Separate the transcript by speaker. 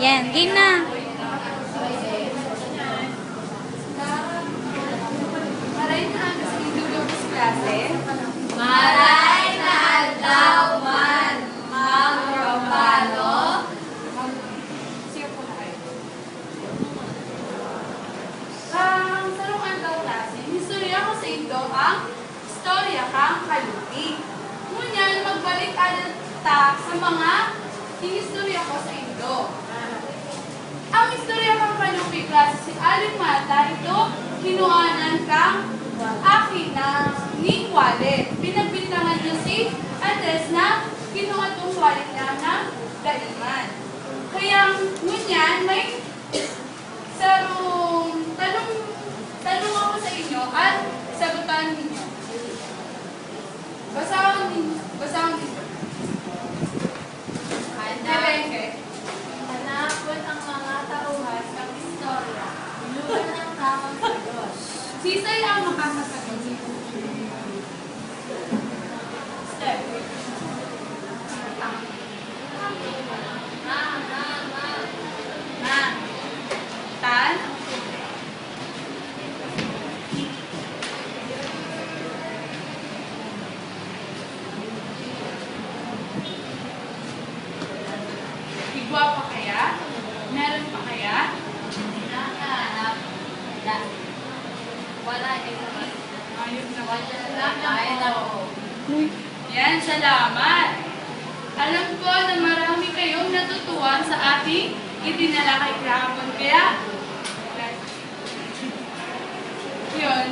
Speaker 1: Yan, game na.
Speaker 2: Maray na ang kasindugong klase.
Speaker 3: Maray na adlaw man, Ma'am Romano.
Speaker 2: Siya po na kayo. Sa lungan daw klase, historya ko sa ito ang istorya kang kalupi. Ngunyan, magbalik ta sa mga hinistorya ko sa ito. Ang istorya kang kalupi klase si Aling Mata, ito kinuhanan kang akin na ning wallet. Pinagbintangan niya si Andres na kinuha tong wallet niya ng daliman. Kaya ngunyan, may sarong tanong ako sa inyo at sagutan ninyo. Basahan ninyo. Bebengke.
Speaker 3: Hanapon ang mga tauhan ng istorya. Lugan ng tamang sagot.
Speaker 2: Sisay ang makasasagot. Step. Ma. Tan. Igwa pa kaya? Meron pa kaya?
Speaker 3: Nakahanap. Wala. Wala naman.
Speaker 2: Ayun na.
Speaker 3: Wala na po.
Speaker 2: Yan, salamat. Alam ko na marami kayong natutuwan sa ating idinala kay kahapon. Kaya, yun,